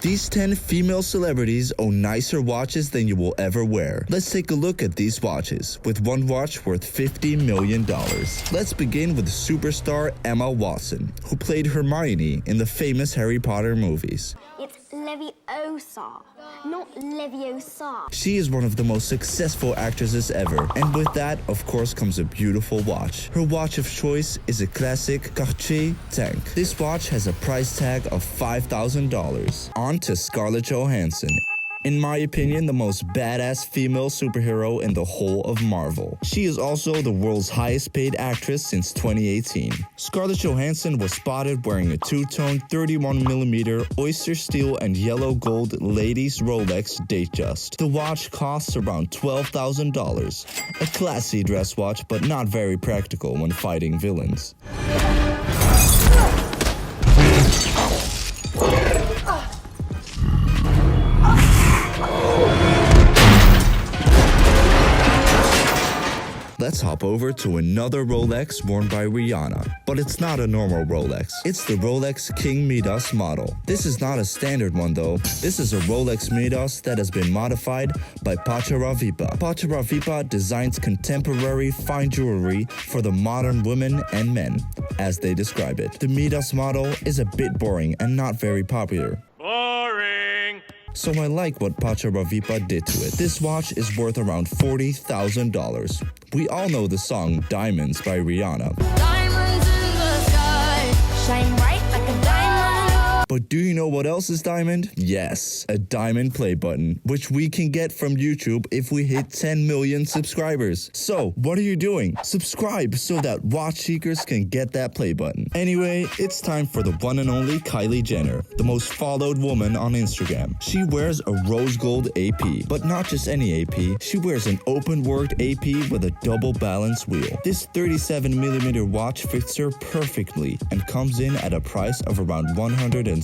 These 10 female celebrities own nicer watches than you will ever wear. Let's take a look at these watches, with one watch worth $50 million. Let's begin with superstar Emma Watson, who played Hermione in the famous Harry Potter movies. It's Leviosa, not Leviosa. She is one of the most successful actresses ever, and with that, of course, comes a beautiful watch. Her watch of choice is a classic Cartier Tank. This watch has a price tag of $5,000. On to Scarlett Johansson. In my opinion, the most badass female superhero in the whole of Marvel. She is also the world's highest paid actress since 2018. Scarlett Johansson was spotted wearing a two-tone 31mm oyster steel and yellow gold ladies Rolex Datejust. The watch costs around $12,000. A classy dress watch, but not very practical when fighting villains. Let's hop over to another Rolex worn by Rihanna. But it's not a normal Rolex. It's the Rolex King Midas model. This is not a standard one though. This is a Rolex Midas that has been modified by Pacharavipa. Pacharavipa designs contemporary fine jewelry for the modern women and men, as they describe it. The Midas model is a bit boring and not very popular. So I like what Pacharavipa did to it. This watch is worth around $40,000. We all know the song Diamonds by Rihanna. Diamonds in the sky, shine bright like a diamond. But do you know what else is diamond? Yes, a diamond play button, which we can get from YouTube if we hit 10 million subscribers. So, what are you doing? Subscribe so that watch seekers can get that play button. Anyway, it's time for the one and only Kylie Jenner, the most followed woman on Instagram. She wears a rose gold AP, but not just any AP. She wears an open-worked AP with a double balance wheel. This 37mm watch fits her perfectly and comes in at a price of around $160K.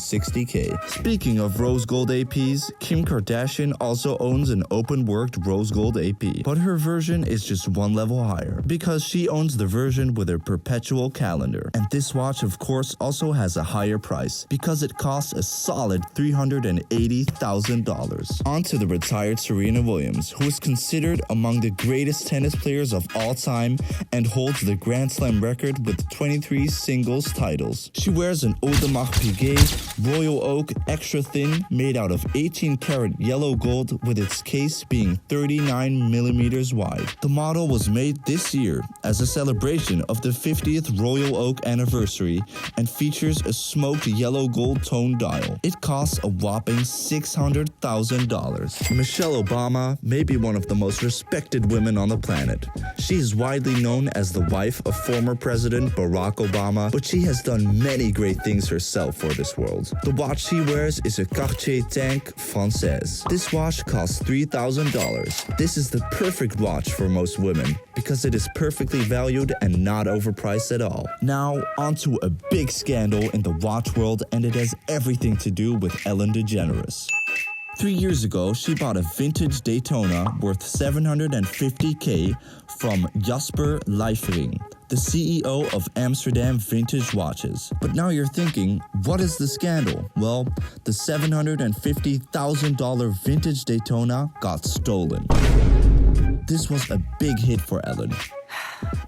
Speaking of rose gold APs, Kim Kardashian also owns an open-worked rose gold AP, but her version is just one level higher because she owns the version with a perpetual calendar. And this watch, of course, also has a higher price because it costs a solid $380,000. On to the retired Serena Williams, who is considered among the greatest tennis players of all time and holds the Grand Slam record with 23 singles titles. She wears an Audemars Piguet Royal Oak extra thin made out of 18 karat yellow gold with its case being 39mm wide. The model was made this year as a celebration of the 50th Royal Oak anniversary and features a smoked yellow gold tone dial. It costs a whopping $600,000. Michelle Obama may be one of the most respected women on the planet. She is widely known as the wife of former President Barack Obama, but she has done many great things herself for this world. The watch she wears is a Cartier Tank Française. This watch costs $3,000. This is the perfect watch for most women because it is perfectly valued and not overpriced at all. Now, onto a big scandal in the watch world, and it has everything to do with Ellen DeGeneres. 3 years ago, she bought a vintage Daytona worth $750K from Jasper Leifering, the CEO of Amsterdam Vintage Watches. But now you're thinking, what is the scandal? Well, the $750,000 vintage Daytona got stolen. This was a big hit for Ellen.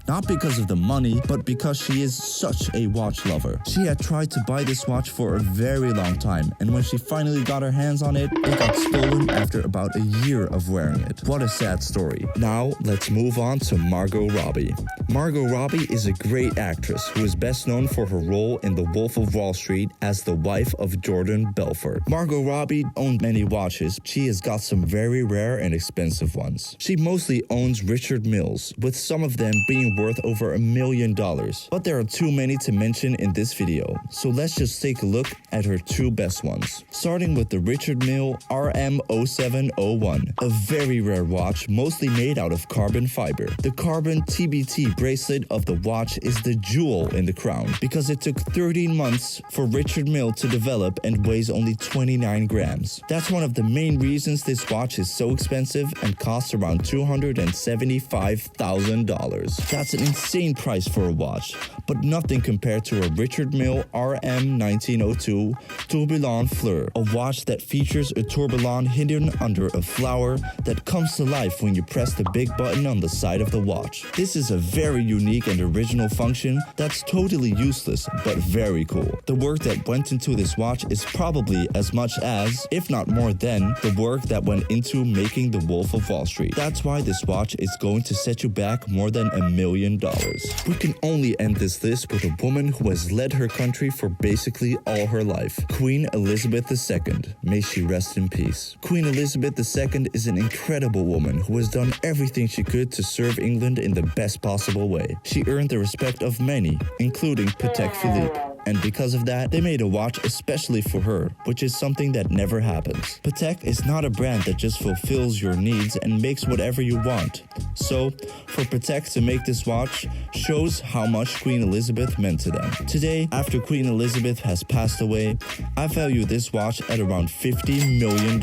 Not because of the money, but because she is such a watch lover. She had tried to buy this watch for a very long time, and when she finally got her hands on it, it got stolen after about a year of wearing it. What a sad story. Now, let's move on to Margot Robbie. Margot Robbie is a great actress who is best known for her role in The Wolf of Wall Street as the wife of Jordan Belfort. Margot Robbie owned many watches. She has got some very rare and expensive ones. She mostly owns Richard Milles, with some of them being worth over $1 million. But there are too many to mention in this video, so let's just take a look at her two best ones. Starting with the Richard Mille RM0701, a very rare watch mostly made out of carbon fiber. The carbon TBT bracelet of the watch is the jewel in the crown because it took 13 months for Richard Mille to develop and weighs only 29 grams. That's one of the main reasons this watch is so expensive and costs around $275,000. That's That's an insane price for a watch, but nothing compared to a Richard Mille RM 1902 Tourbillon Fleur, a watch that features a tourbillon hidden under a flower that comes to life when you press the big button on the side of the watch. This is a very unique and original function that's totally useless, but very cool. The work that went into this watch is probably as much as, if not more than, the work that went into making the Wolf of Wall Street. That's why this watch is going to set you back more than $1 million. We can only end this list with a woman who has led her country for basically all her life. Queen Elizabeth II. May she rest in peace. Queen Elizabeth II is an incredible woman who has done everything she could to serve England in the best possible way. She earned the respect of many, including Patek Philippe. And because of that, they made a watch especially for her, which is something that never happens. Patek is not a brand that just fulfills your needs and makes whatever you want. So, for Patek to make this watch shows how much Queen Elizabeth meant to them. Today, after Queen Elizabeth has passed away, I value this watch at around $50 million.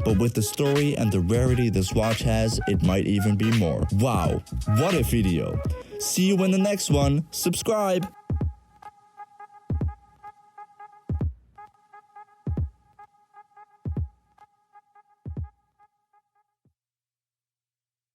But with the story and the rarity this watch has, it might even be more. Wow, what a video! See you in the next one. Subscribe!